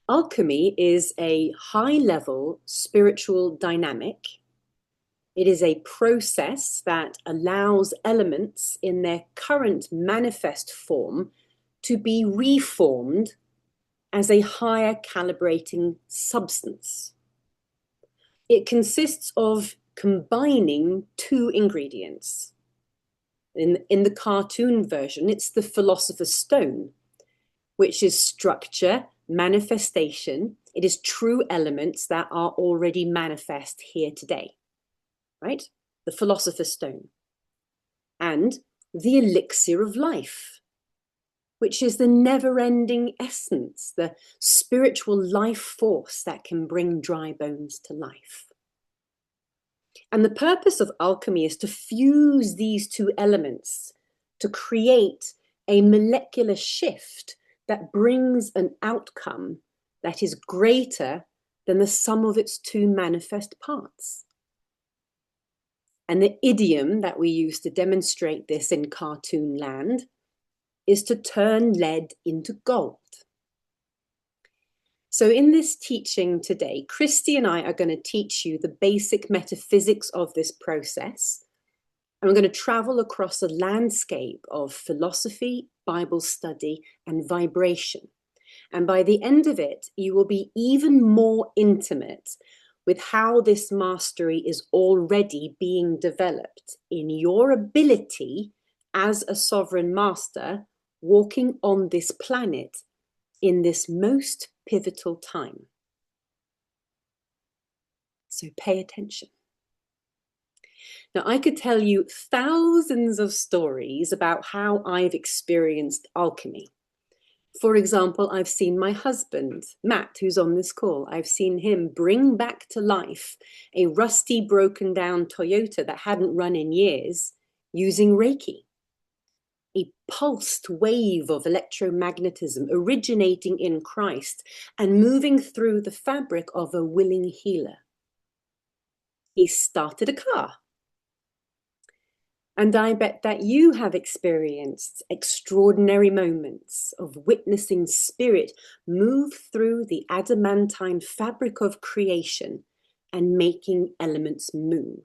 Alchemy is a high-level spiritual dynamic. It is a process that allows elements in their current manifest form to be reformed as a higher calibrating substance. It consists of combining two ingredients. In the cartoon version, it's the Philosopher's Stone, which is structure, manifestation. It is true elements that are already manifest here today, right? The Philosopher's Stone. And the elixir of life, which is the never-ending essence, the spiritual life force that can bring dry bones to life. And the purpose of alchemy is to fuse these two elements to create a molecular shift that brings an outcome that is greater than the sum of its two manifest parts. And the idiom that we use to demonstrate this in cartoon land is to turn lead into gold. So in this teaching today, Christy and I are going to teach you the basic metaphysics of this process. And we're going to travel across a landscape of philosophy, Bible study, and vibration. And by the end of it, you will be even more intimate with how this mastery is already being developed in your ability as a sovereign master walking on this planet in this most pivotal time. So pay attention. Now, I could tell you thousands of stories about how I've experienced alchemy. For example, I've seen my husband, Matt, who's on this call, I've seen him bring back to life a rusty, broken down Toyota that hadn't run in years using Reiki. A pulsed wave of electromagnetism originating in Christ and moving through the fabric of a willing healer. He started a car. And I bet that you have experienced extraordinary moments of witnessing spirit move through the adamantine fabric of creation and making elements move.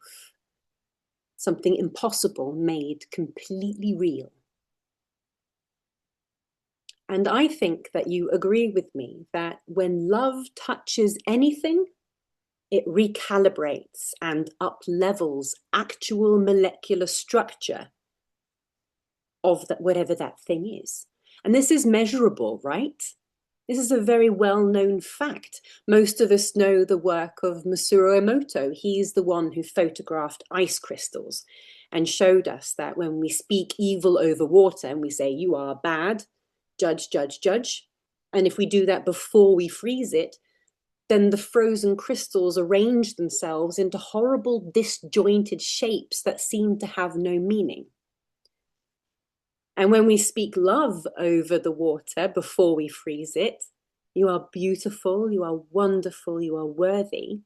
Something impossible made completely real. And I think that you agree with me that when love touches anything, it recalibrates and up-levels actual molecular structure of that, whatever that thing is. And this is measurable, right? This is a very well-known fact. Most of us know the work of Masaru Emoto. He's the one who photographed ice crystals and showed us that when we speak evil over water and we say, you are bad, judge, judge, judge. And if we do that before we freeze it, then the frozen crystals arrange themselves into horrible disjointed shapes that seem to have no meaning. And when we speak love over the water before we freeze it, you are beautiful, you are wonderful, you are worthy,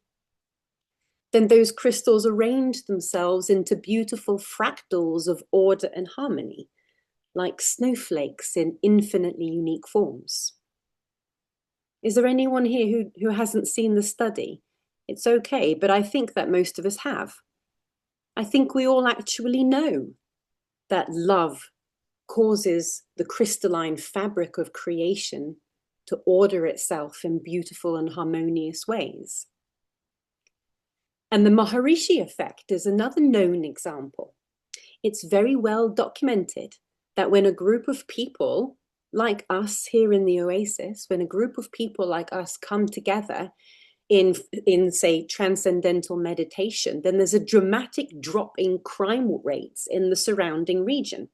then those crystals arrange themselves into beautiful fractals of order and harmony, like snowflakes in infinitely unique forms. Is there anyone here who hasn't seen the study? It's okay, but I think that most of us have. I think we all actually know that love causes the crystalline fabric of creation to order itself in beautiful and harmonious ways. And the Maharishi effect is another known example. It's very well documented that when a group of people like us here in the Oasis, when a group of people like us come together in say, transcendental meditation, then there's a dramatic drop in crime rates in the surrounding region.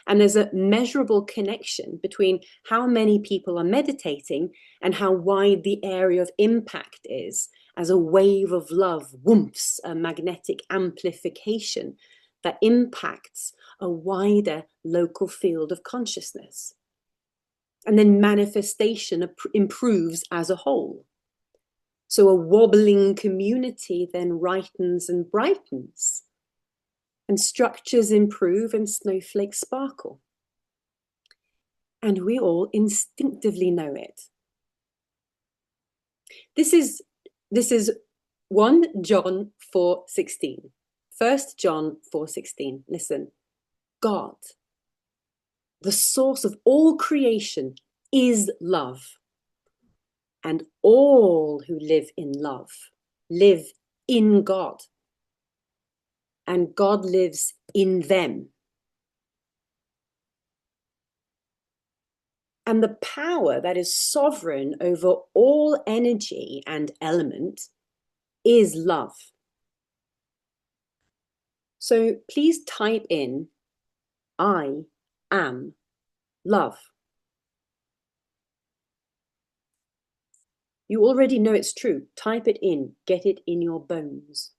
And there's a measurable connection between how many people are meditating and how wide the area of impact is as a wave of love whoops, a magnetic amplification that impacts a wider local field of consciousness. And then manifestation improves as a whole. So a wobbling community then rightens and brightens, and structures improve and snowflakes sparkle. And we all instinctively know it. This is 1 John 4:16. 1 John 4:16. Listen. God, the source of all creation, is love. And all who live in love live in God. And God lives in them. And the power that is sovereign over all energy and element is love. So please type in, I am love. You already know it's true. Type it in. Get it in your bones.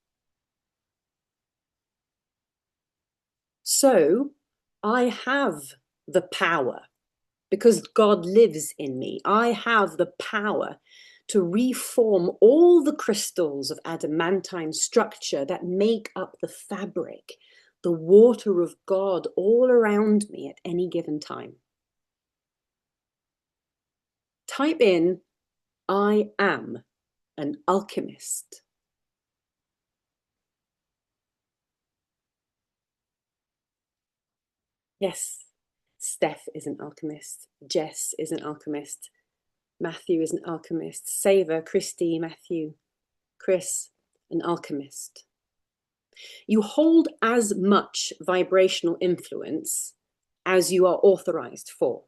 So I have the power because God lives in me. I have the power to reform all the crystals of adamantine structure that make up the fabric, the water of God all around me at any given time. Type in, I am an alchemist. Yes, Steph is an alchemist. Jess is an alchemist. Matthew is an alchemist. Saver, Christy, Matthew, Chris, an alchemist. You hold as much vibrational influence as you are authorized for.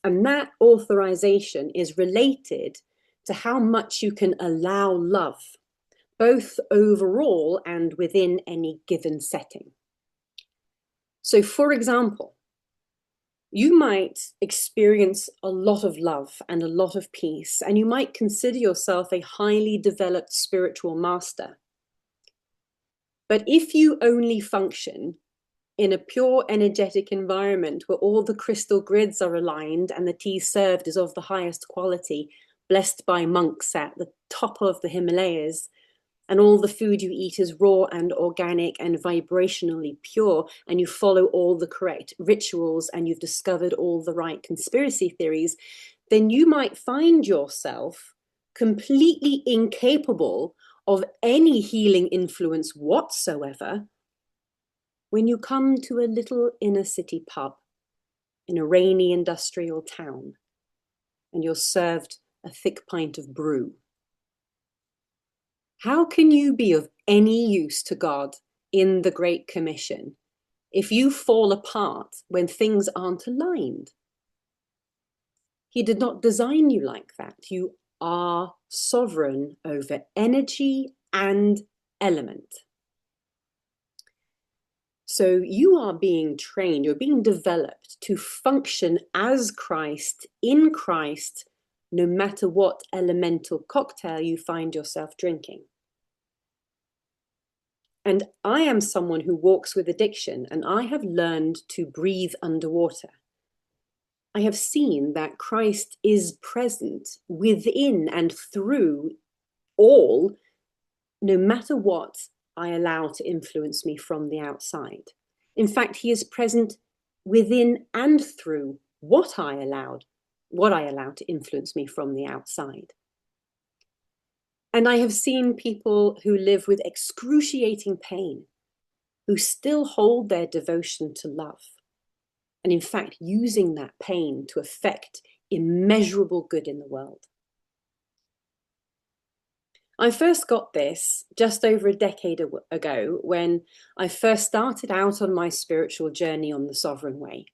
And that authorization is related to how much you can allow love, both overall and within any given setting. So, for example, you might experience a lot of love and a lot of peace, and you might consider yourself a highly developed spiritual master. But if you only function in a pure energetic environment where all the crystal grids are aligned and the tea served is of the highest quality, blessed by monks at the top of the Himalayas, and all the food you eat is raw and organic and vibrationally pure, and you follow all the correct rituals and you've discovered all the right conspiracy theories, then you might find yourself completely incapable of any healing influence whatsoever when you come to a little inner city pub in a rainy industrial town and you're served a thick pint of brew. How can you be of any use to God in the Great Commission if you fall apart when things aren't aligned? He did not design you like that. You are sovereign over energy and element. So you are being trained, you're being developed to function as Christ, in Christ, no matter what elemental cocktail you find yourself drinking. And I am someone who walks with addiction, and I have learned to breathe underwater. I have seen that Christ is present within and through all, no matter what I allow to influence me from the outside. In fact, he is present within and through what I allow to influence me from the outside. And I have seen people who live with excruciating pain, who still hold their devotion to love, and in fact, using that pain to effect immeasurable good in the world. I first got this just over a decade ago when I first started out on my spiritual journey on the Sovereign Way.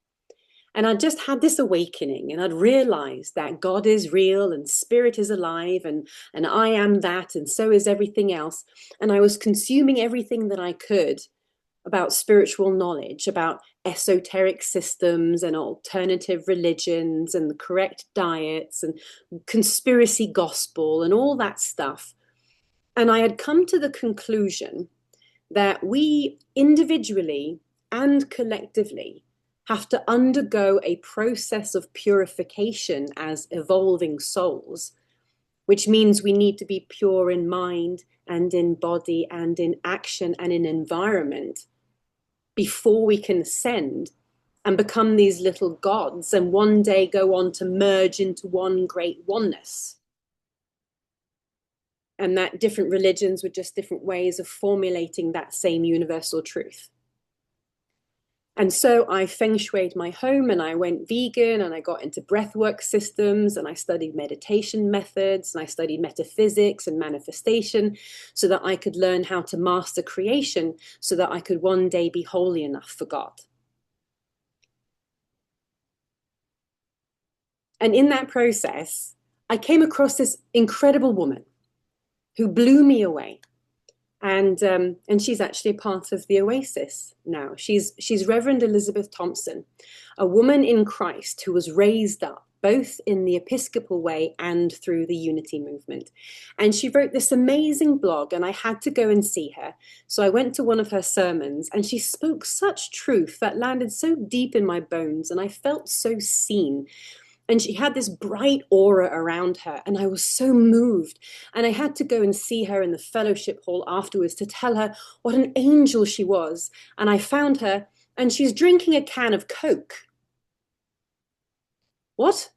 And I just had this awakening, and I'd realized that God is real and spirit is alive, and I am that, and so is everything else. And I was consuming everything that I could about spiritual knowledge, about esoteric systems and alternative religions and the correct diets and conspiracy gospel and all that stuff. And I had come to the conclusion that we individually and collectively have to undergo a process of purification as evolving souls, which means we need to be pure in mind and in body and in action and in environment before we can ascend and become these little gods and one day go on to merge into one great oneness. and that different religions were just different ways of formulating that same universal truth. And so I feng shuied my home and I went vegan and I got into breathwork systems and I studied meditation methods and I studied metaphysics and manifestation so that I could learn how to master creation so that I could one day be holy enough for God. And in that process, I came across this incredible woman who blew me away. And she's actually a part of the Oasis now. She's Reverend Elizabeth Thompson, a woman in Christ who was raised up both in the Episcopal way and through the Unity movement. And she wrote this amazing blog, and I had to go and see her. So I went to one of her sermons, and she spoke such truth that landed so deep in my bones, and I felt so seen. And she had this bright aura around her, and I was so moved. And I had to go and see her in the fellowship hall afterwards to tell her what an angel she was. And I found her, and she's drinking a can of Coke. What?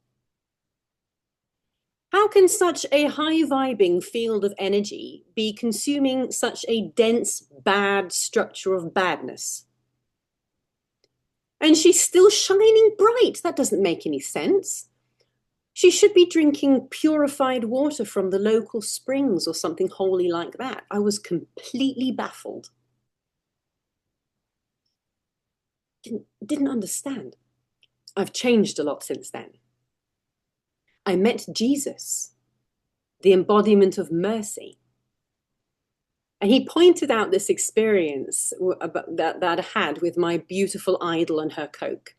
How can such a high-vibing field of energy be consuming such a dense, bad structure of badness? And she's still shining bright. That doesn't make any sense. She should be drinking purified water from the local springs or something holy like that. I was completely baffled. Didn't understand. I've changed a lot since then. I met Jesus, the embodiment of mercy. And he pointed out this experience that I had with my beautiful idol and her Coke.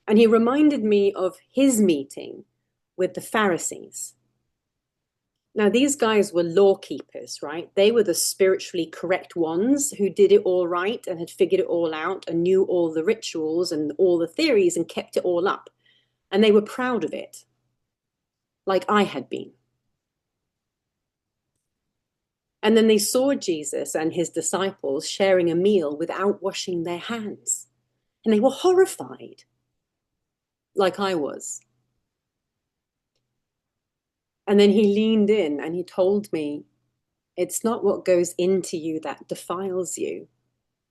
And he reminded me of his meeting with the Pharisees. Now, these guys were law keepers, right? They were the spiritually correct ones who did it all right and had figured it all out and knew all the rituals and all the theories and kept it all up. And they were proud of it, like I had been. And then they saw Jesus and his disciples sharing a meal without washing their hands. And they were horrified, like I was. And then he leaned in and he told me, it's not what goes into you that defiles you.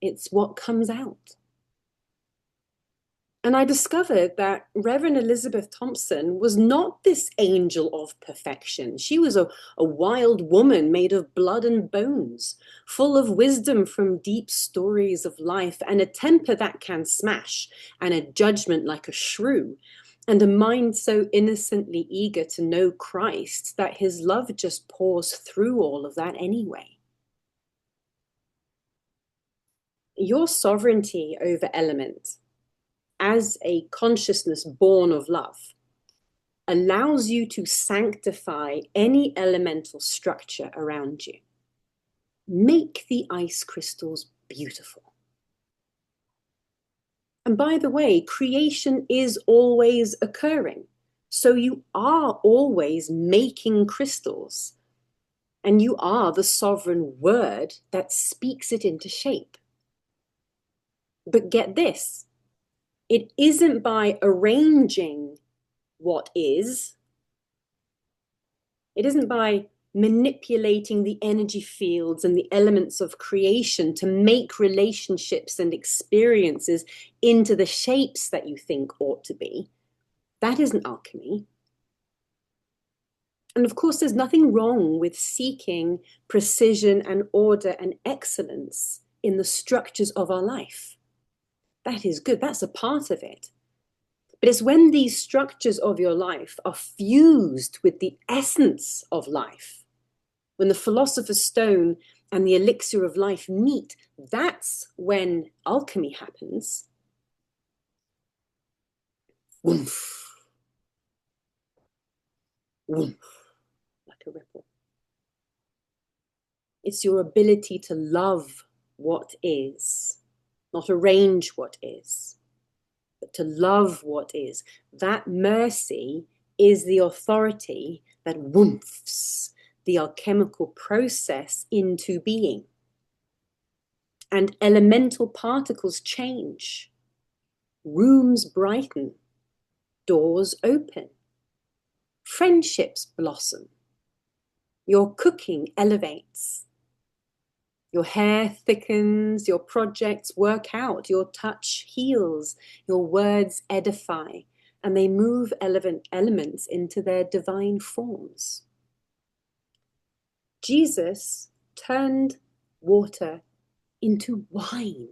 It's what comes out. And I discovered that Reverend Elizabeth Thompson was not this angel of perfection. She was a wild woman made of blood and bones, full of wisdom from deep stories of life, and a temper that can smash, and a judgment like a shrew, and a mind so innocently eager to know Christ that his love just pours through all of that anyway. Your sovereignty over element, as a consciousness born of love, allows you to sanctify any elemental structure around you. Make the ice crystals beautiful. And by the way, creation is always occurring. So you are always making crystals. And you are the sovereign word that speaks it into shape. But get this. It isn't by arranging what is. It isn't by manipulating the energy fields and the elements of creation to make relationships and experiences into the shapes that you think ought to be. That isn't alchemy. And of course, there's nothing wrong with seeking precision and order and excellence in the structures of our life. That is good. That's a part of it. But it's when these structures of your life are fused with the essence of life, when the philosopher's stone and the elixir of life meet, that's when alchemy happens. Woof. Woof. Like a ripple. It's your ability to love what is, not arrange what is, but to love what is. That mercy is the authority that woofs the alchemical process into being. And elemental particles change. Rooms brighten. Doors open. Friendships blossom. Your cooking elevates. Your hair thickens, your projects work out, your touch heals, your words edify, and they move elements into their divine forms. Jesus turned water into wine.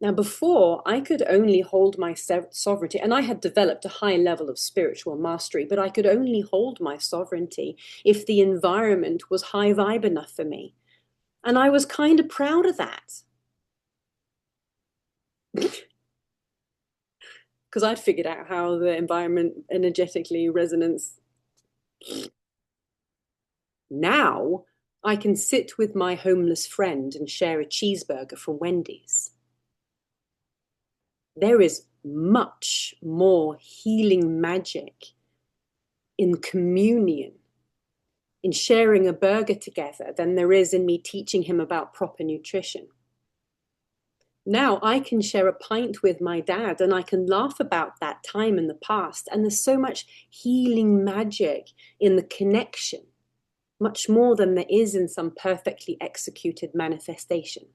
Now, before, I could only hold my sovereignty, and I had developed a high level of spiritual mastery, but I could only hold my sovereignty if the environment was high vibe enough for me. And I was kind of proud of that. Because I'd figured out how the environment energetically resonates. Now, I can sit with my homeless friend and share a cheeseburger from Wendy's. There is much more healing magic in communion, in sharing a burger together, than there is in me teaching him about proper nutrition. Now I can share a pint with my dad and I can laugh about that time in the past. And there's so much healing magic in the connection, much more than there is in some perfectly executed manifestation.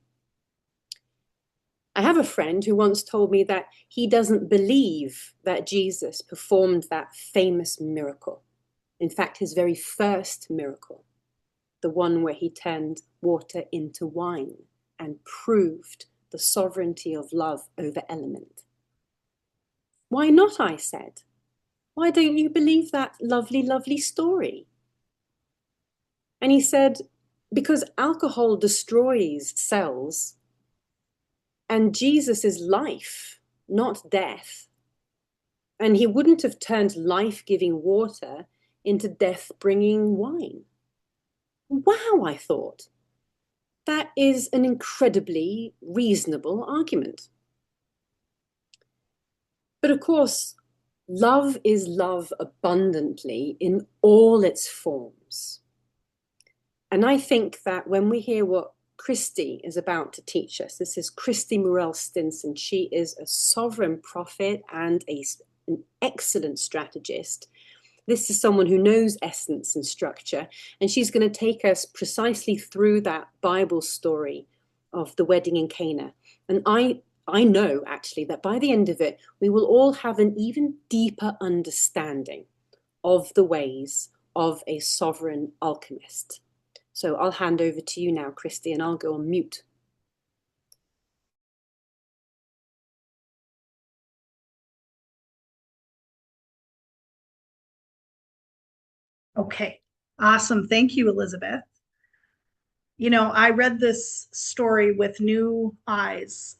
I have a friend who once told me that he doesn't believe that Jesus performed that famous miracle. In fact, his very first miracle, the one where he turned water into wine and proved the sovereignty of love over element. Why not? I said. Why don't you believe that lovely, lovely story? And he said, because alcohol destroys cells, and Jesus is life, not death. And he wouldn't have turned life-giving water into death-bringing wine. Wow, I thought. That is an incredibly reasonable argument. But of course, love is love abundantly in all its forms. And I think that when we hear what Christy is about to teach us, this is Christy Morel Stinson. She is a sovereign prophet and an excellent strategist. This is someone who knows essence and structure, and she's going to take us precisely through that Bible story of the wedding in Cana. And I know actually that by the end of it, we will all have an even deeper understanding of the ways of a sovereign alchemist. So I'll hand over to you now, Christy, and I'll go on mute. Okay, awesome. Thank you, Elizabeth. You know, I read this story with new eyes.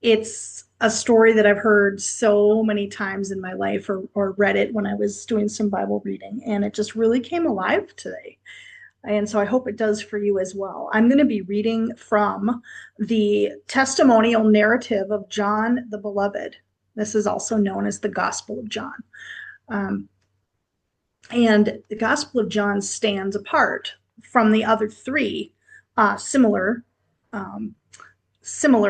It's a story that I've heard so many times in my life, or read it when I was doing some Bible reading, and it just really came alive today. And so I hope it does for you as well. I'm going to be reading from the testimonial narrative of John the Beloved. This is also known as the Gospel of John. And the Gospel of John stands apart from the other three similar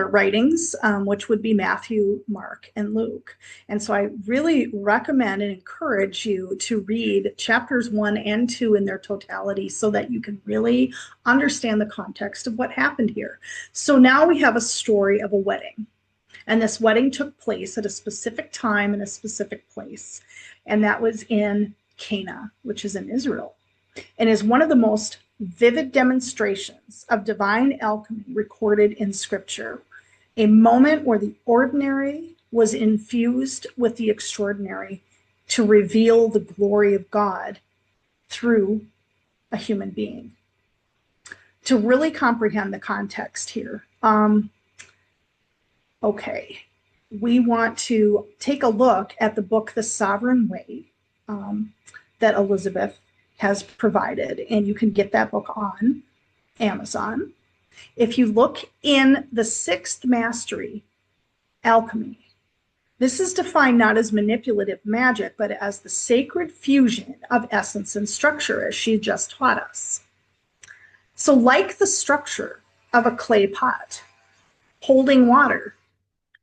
writings, which would be Matthew, Mark, and Luke. And so I really recommend and encourage you to read chapters 1 and 2 in their totality so that you can really understand the context of what happened here. So now we have a story of a wedding. And this wedding took place at a specific time in a specific place. And that was in Cana, which is in Israel, and is one of the most vivid demonstrations of divine alchemy recorded in Scripture, a moment where the ordinary was infused with the extraordinary to reveal the glory of God through a human being. To really comprehend the context here, okay, we want to take a look at the book, The Sovereign Way, that Elizabeth has provided, and you can get that book on Amazon. If you look in the Sixth Mastery, Alchemy, this is defined not as manipulative magic, but as the sacred fusion of essence and structure, as she just taught us. So like the structure of a clay pot, holding water,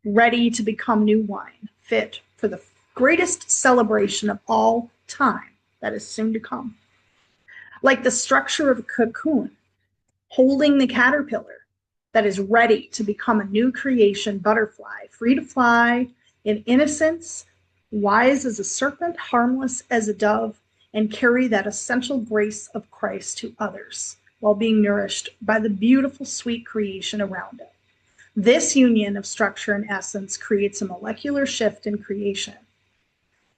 ready to become new wine, fit for the greatest celebration of all time, that is soon to come. Like the structure of a cocoon, holding the caterpillar that is ready to become a new creation butterfly, free to fly in innocence, wise as a serpent, harmless as a dove, and carry that essential grace of Christ to others while being nourished by the beautiful, sweet creation around it. This union of structure and essence creates a molecular shift in creation,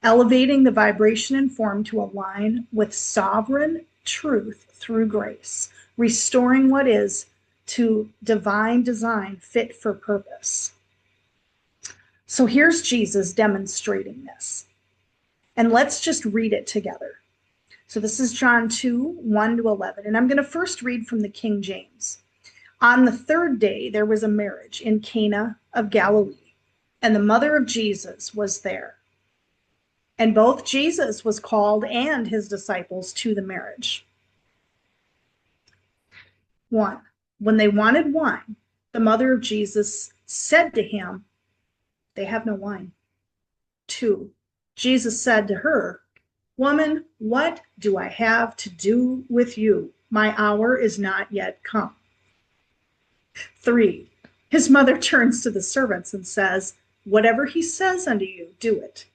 elevating the vibration and form to align with sovereign truth through grace, restoring what is to divine design fit for purpose. So here's Jesus demonstrating this. And let's just read it together. So this is John 2, 1 to 11. And I'm going to first read from the King James. On the third day, there was a marriage in Cana of Galilee, and the mother of Jesus was there. And both Jesus was called and his disciples to the marriage. 1. When they wanted wine, the mother of Jesus said to him, "They have no wine." 2. Jesus said to her, "Woman, what do I have to do with you? My hour is not yet come." 3. His mother turns to the servants and says, "Whatever he says unto you, do it."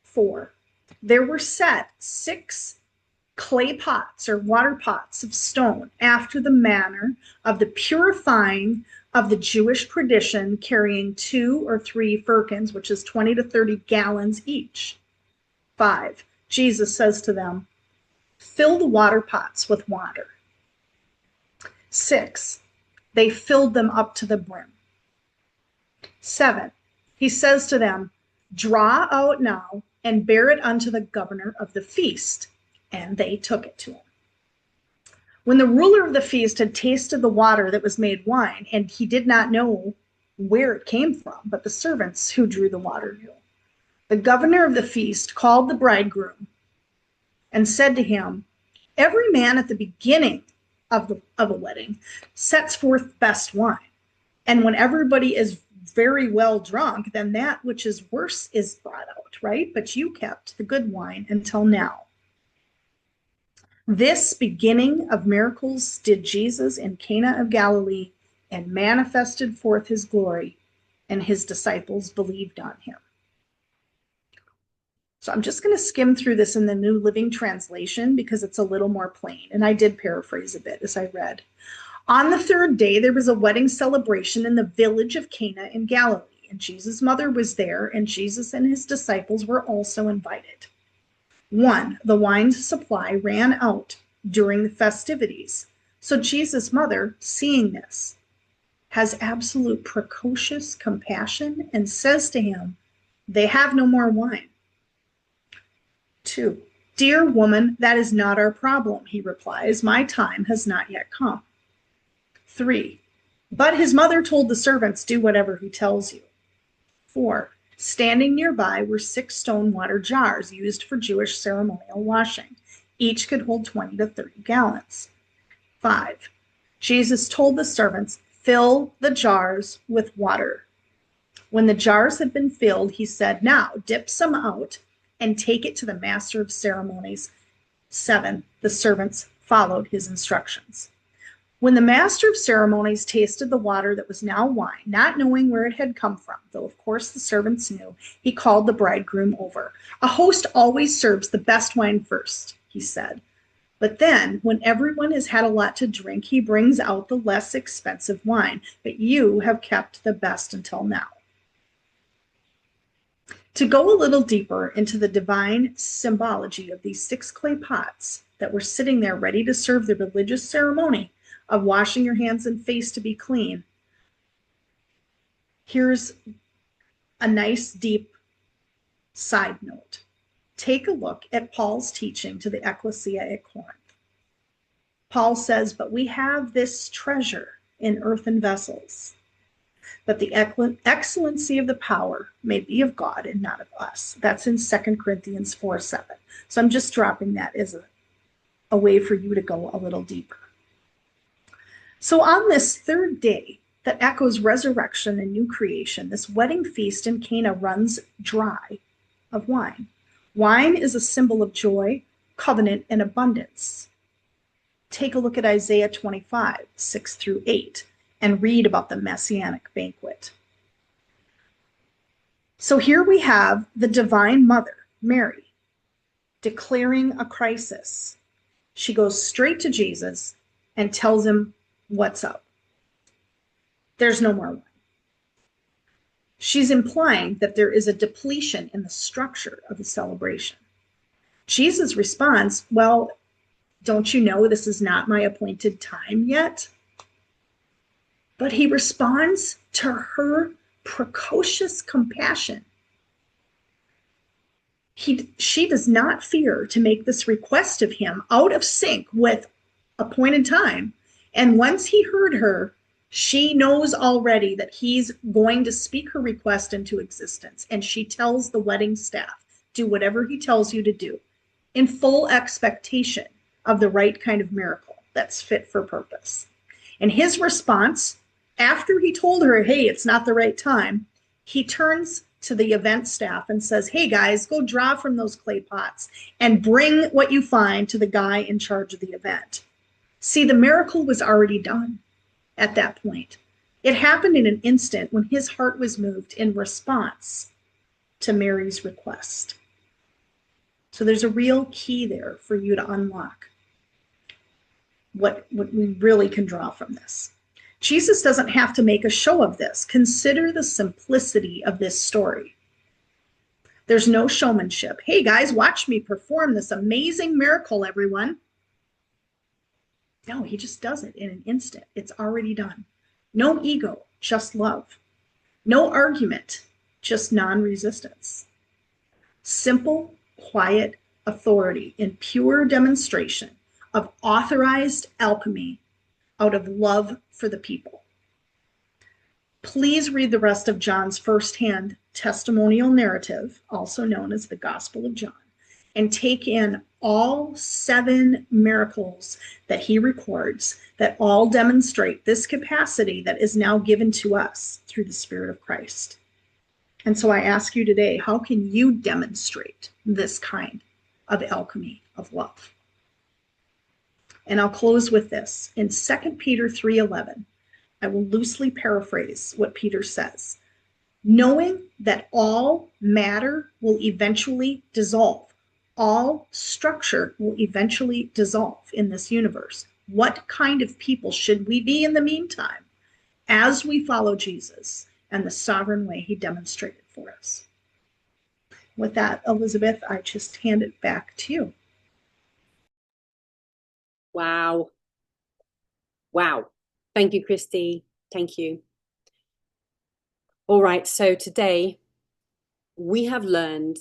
4. There were set 6 clay pots or water pots of stone after the manner of the purifying of the Jewish tradition, carrying 2 or 3 firkins, which is 20 to 30 gallons each. 5. Jesus says to them, "Fill the water pots with water." 6. They filled them up to the brim. 7. He says to them, "Draw out now and bear it unto the governor of the feast." And they took it to him. When the ruler of the feast had tasted the water that was made wine, and he did not know where it came from, but the servants who drew the water knew, the governor of the feast called the bridegroom and said to him, "Every man at the beginning of a wedding sets forth best wine. And when everybody is very well drunk, then that which is worse is brought out, right? But you kept the good wine until now." This beginning of miracles did Jesus in Cana of Galilee and manifested forth his glory, and his disciples believed on him. So I'm just going to skim through this in the New Living Translation because it's a little more plain. And I did paraphrase a bit as I read. On the third day, there was a wedding celebration in the village of Cana in Galilee. And Jesus' mother was there, and Jesus and his disciples were also invited. 1. The wine supply ran out during the festivities. So Jesus' mother, seeing this, has absolute precocious compassion and says to him, "They have no more wine." 2. "Dear woman, that is not our problem," he replies. "My time has not yet come." 3. But his mother told the servants, "Do whatever he tells you." 4. Standing nearby were 6 stone water jars used for Jewish ceremonial washing. Each could hold 20 to 30 gallons. 5. Jesus told the servants, "Fill the jars with water." When the jars had been filled, he said, "Now dip some out and take it to the master of ceremonies." 7. The servants followed his instructions. When the master of ceremonies tasted the water that was now wine, not knowing where it had come from, though of course the servants knew, he called the bridegroom over. "A host always serves the best wine first," he said. "But then, when everyone has had a lot to drink, he brings out the less expensive wine. But you have kept the best until now." To go a little deeper into the divine symbology of these 6 clay pots that were sitting there ready to serve the religious ceremony of washing your hands and face to be clean, here's a nice deep side note. Take a look at Paul's teaching to the ecclesia at Corinth. Paul says, "But we have this treasure in earthen vessels, that the excellency of the power may be of God and not of us." That's in 2 Corinthians 4:7. So I'm just dropping that as a way for you to go a little deeper. So on this third day that echoes resurrection and new creation, this wedding feast in Cana runs dry of wine. Wine is a symbol of joy, covenant, and abundance. Take a look at Isaiah 25, 6 through 8, and read about the Messianic banquet. So here we have the Divine Mother, Mary, declaring a crisis. She goes straight to Jesus and tells him what's up. There's no more wine. She's implying that there is a depletion in the structure of the celebration. Jesus responds, well, don't you know this is not my appointed time yet? But he responds to her precocious compassion. She does not fear to make this request of him out of sync with appointed time. And once he heard her, she knows already that he's going to speak her request into existence. And she tells the wedding staff, do whatever he tells you to do, in full expectation of the right kind of miracle that's fit for purpose. And his response, after he told her, hey, it's not the right time, he turns to the event staff and says, hey guys, go draw from those clay pots and bring what you find to the guy in charge of the event. See, the miracle was already done at that point. It happened in an instant when his heart was moved in response to Mary's request. So there's a real key there for you to unlock what we really can draw from this. Jesus doesn't have to make a show of this. Consider the simplicity of this story. There's no showmanship. Hey guys, watch me perform this amazing miracle, everyone. No, he just does it in an instant. It's already done. No ego, just love. No argument, just non-resistance. Simple, quiet authority in pure demonstration of authorized alchemy out of love for the people. Please read the rest of John's firsthand testimonial narrative, also known as the Gospel of John, and take in all 7 miracles that he records that all demonstrate this capacity that is now given to us through the Spirit of Christ. And so I ask you today, how can you demonstrate this kind of alchemy of love? And I'll close with this. In 2 Peter 3:11, I will loosely paraphrase what Peter says. Knowing that all matter will eventually dissolve, all structure will eventually dissolve in this universe. What kind of people should we be in the meantime as we follow Jesus and the sovereign way he demonstrated for us? With that, Elizabeth, I just hand it back to you. Wow. Wow. Thank you, Christy. Thank you. All right. So today we have learned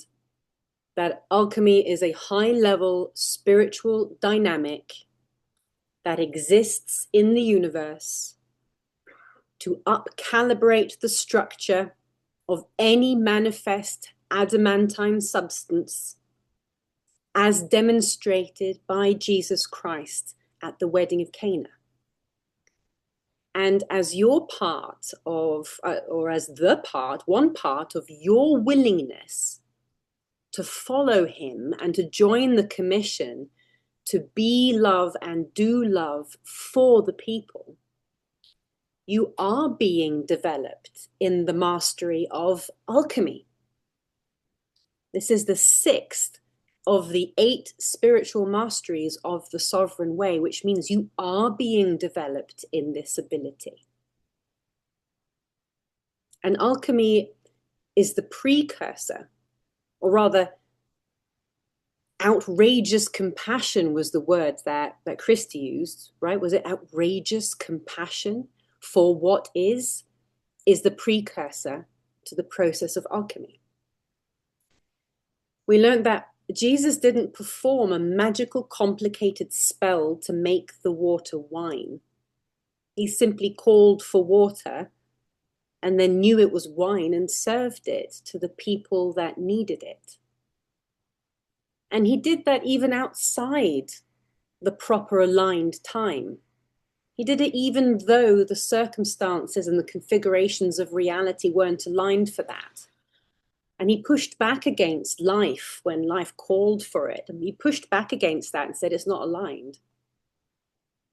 that alchemy is a high-level spiritual dynamic that exists in the universe to up-calibrate the structure of any manifest adamantine substance as demonstrated by Jesus Christ at the wedding of Cana. And as your part of, or as the part, one part of your willingness to follow him and to join the commission to be love and do love for the people, you are being developed in the mastery of alchemy. This is the 6th of the 8 spiritual masteries of the sovereign way, which means you are being developed in this ability. And alchemy is the precursor, or rather, outrageous compassion was the word that Christy used, right? Was it outrageous compassion for what is the precursor to the process of alchemy? We learned that Jesus didn't perform a magical, complicated spell to make the water wine. He simply called for water and then knew it was wine and served it to the people that needed it. And he did that even outside the proper aligned time. He did it even though the circumstances and the configurations of reality weren't aligned for that. And he pushed back against life when life called for it. And he pushed back against that and said it's not aligned.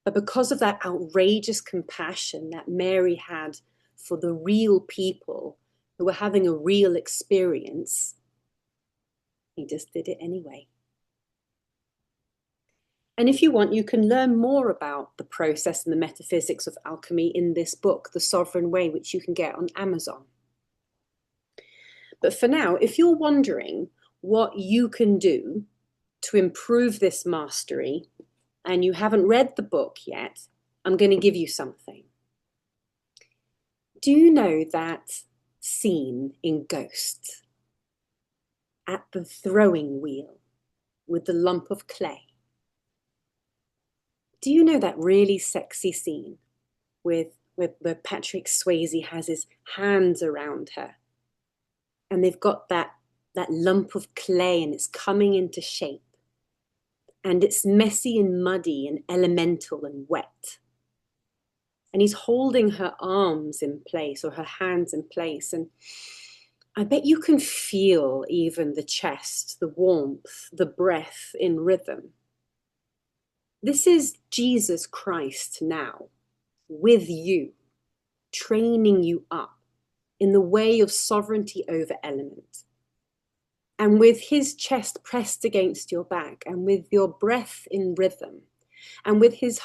But because of that outrageous compassion that Mary had for the real people who were having a real experience, he just did it anyway. And if you want, you can learn more about the process and the metaphysics of alchemy in this book, The Sovereign Way, which you can get on Amazon. But for now, if you're wondering what you can do to improve this mastery and you haven't read the book yet, I'm going to give you something. Do you know that scene in Ghost at the throwing wheel with the lump of clay? Do you know that really sexy scene where Patrick Swayze has his hands around her and they've got that lump of clay and it's coming into shape and it's messy and muddy and elemental and wet, and he's holding her arms in place or her hands in place, and I bet you can feel even the chest, the warmth, the breath in rhythm. This is Jesus Christ now with you, training you up in the way of sovereignty over element. And with his chest pressed against your back and with your breath in rhythm and with his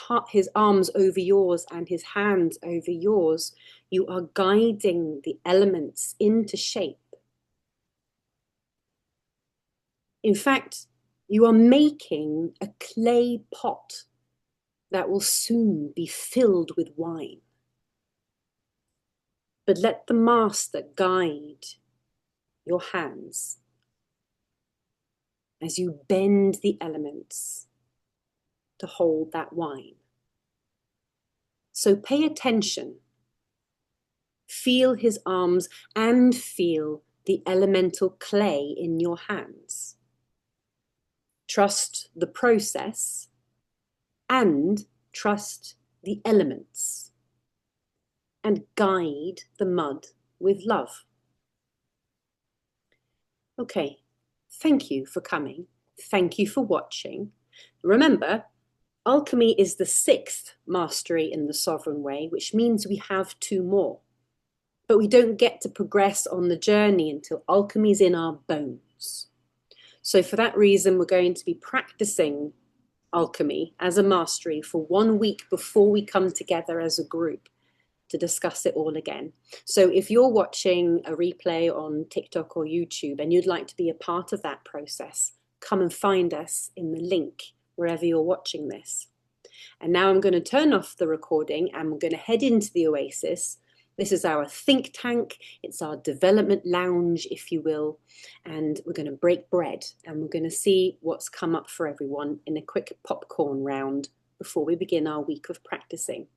arms over yours and his hands over yours, you are guiding the elements into shape. In fact, you are making a clay pot that will soon be filled with wine. But let the master guide your hands as you bend the elements to hold that wine. So pay attention. Feel his arms and feel the elemental clay in your hands. Trust the process and trust the elements, and guide the mud with love. Okay, thank you for coming. Thank you for watching. Remember, alchemy is the 6th mastery in the Sovereign Way, which means we have 2 more. But we don't get to progress on the journey until alchemy is in our bones. So for that reason, we're going to be practicing alchemy as a mastery for 1 week before we come together as a group to discuss it all again. So if you're watching a replay on TikTok or YouTube and you'd like to be a part of that process, come and find us in the link wherever you're watching this. And now I'm going to turn off the recording and we're going to head into the Oasis. This is our think tank. It's our development lounge, if you will. And we're going to break bread and we're going to see what's come up for everyone in a quick popcorn round before we begin our week of practicing.